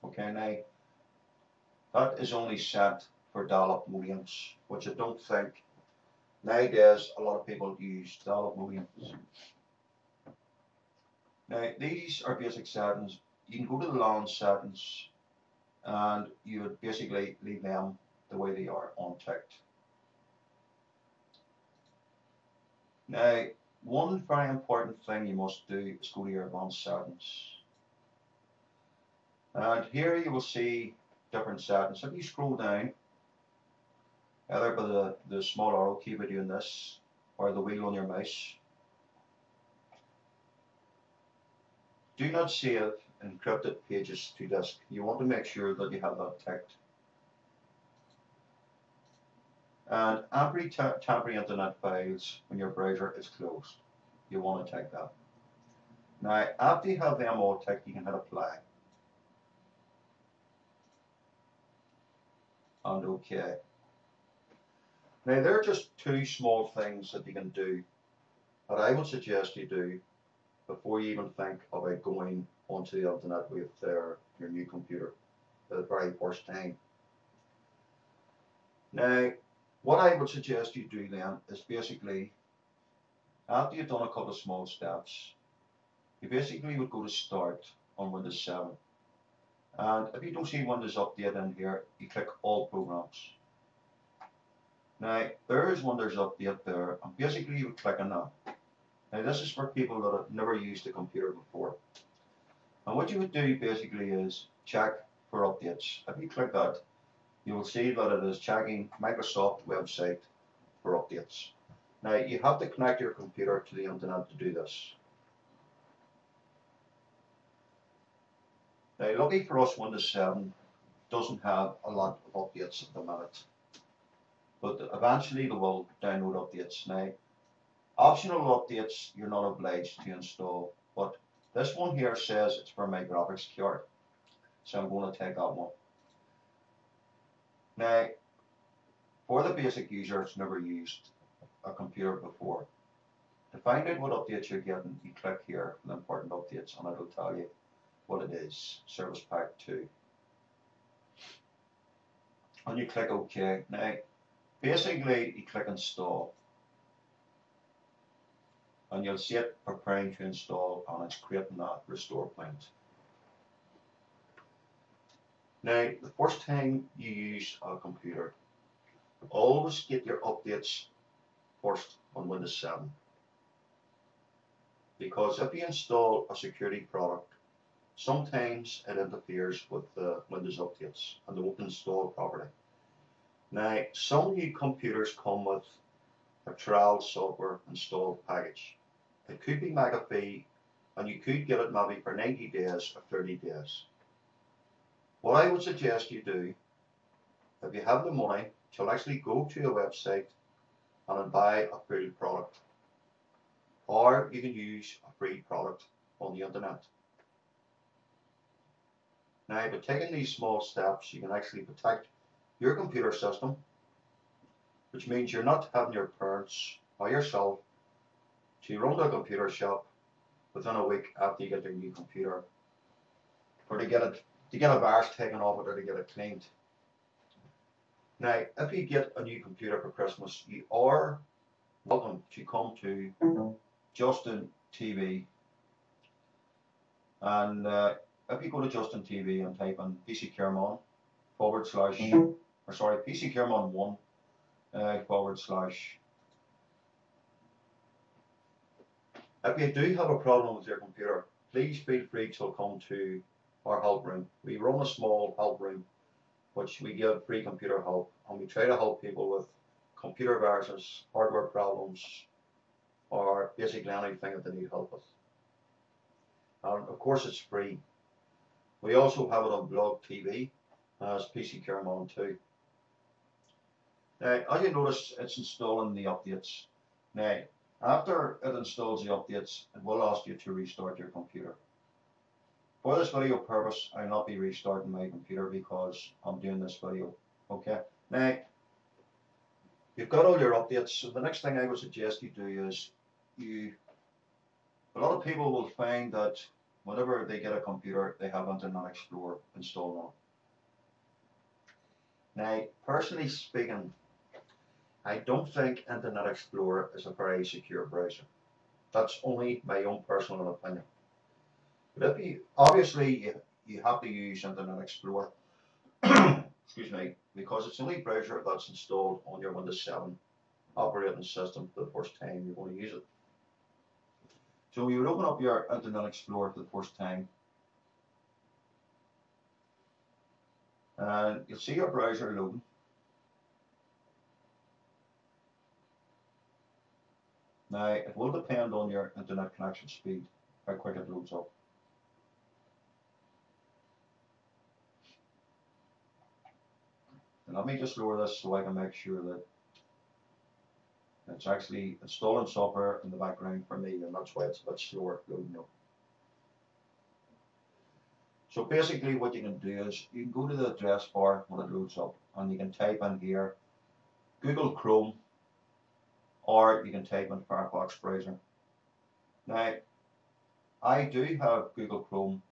Okay, now that is only set for dial-up modems, which I don't think nowadays a lot of people use dial-up modems. Now these are basic settings. You can go to the LAN settings and you would basically leave them the way they are unticked. Now, one very important thing you must do is go to your advanced settings. And here you will see different settings. If you scroll down, either by the small arrow key by doing this, or the wheel on your mouse, do not save encrypted pages to disk. You want to make sure that you have that ticked. And every temporary internet files when your browser is closed, you want to tick that. Now, after you have them all ticked, you can hit apply. And OK. Now, there are just two small things that you can do that I would suggest you do before you even think about going onto the internet with your new computer for the very first time. Now, what I would suggest you do then is basically, after you've done a couple of small steps, you basically would go to Start on Windows 7. And if you don't see Windows Update in here, you click All Programs. Now, there is Windows Update there, and basically you would click on that. Now, this is for people that have never used a computer before. And what you would do basically is check for updates. If you click that, you will see that it is checking Microsoft website for updates. Now, you have to connect your computer to the internet to do this. Now, lucky for us, Windows 7 doesn't have a lot of updates at the minute, but eventually they will download updates. Now, optional updates you're not obliged to install, but this one here says it's for my graphics card, so I'm going to take that one. Now, for the basic user that's never used a computer before, to find out what updates you're getting, you click here for the important updates and it'll tell you what it is, Service Pack 2. And you click OK. Now, basically, you click Install. And you'll see it preparing to install and it's creating that restore point. Now, the first time you use a computer, always get your updates first on Windows 7. Because if you install a security product, sometimes it interferes with the Windows updates and they won't install properly. Now, some new computers come with a trial software installed package. It could be McAfee and you could get it maybe for 90 days or 30 days. What I would suggest you do, if you have the money, to actually go to a website and buy a full product. Or you can use a free product on the internet. Now, by taking these small steps, you can actually protect your computer system, which means you're not having your parents or yourself to run to a computer shop within a week after you get your new computer, or to get a virus taken off it or to get it cleaned. Now, if you get a new computer for Christmas, you are welcome to come to Justin TV, and if you go to Justin TV and type in PCCareMon / PCCareMon1 / if you do have a problem with your computer, please feel free to come to our help room. We run a small help room which we give free computer help, and we try to help people with computer viruses, hardware problems, or basically anything that they need help with. And of course it's free. We also have it on Blog TV as PCCareMon 2. Now, as you notice, it's installing the updates. Now, after it installs the updates, it will ask you to restart your computer. For this video purpose, I'll not be restarting my computer because I'm doing this video. Okay. Now, you've got all your updates, so the next thing I would suggest you do is a lot of people will find that whenever they get a computer, they have Internet Explorer installed on. Now, personally speaking, I don't think Internet Explorer is a very secure browser. That's only my own personal opinion. But if you, obviously, you have to use Internet Explorer, excuse me, because it's the only browser that's installed on your Windows 7 operating system for the first time you're going to use it. So you would open up your Internet Explorer for the first time, and you'll see your browser loading. Now, it will depend on your internet connection speed, how quick it loads up. And let me just lower this so I can make sure that it's actually installing software in the background for me, and that's why it's a bit slower loading up. So basically what you can do is you can go to the address bar when it loads up, and you can type in here Google Chrome, or you can type in Firefox browser. Now, I do have Google Chrome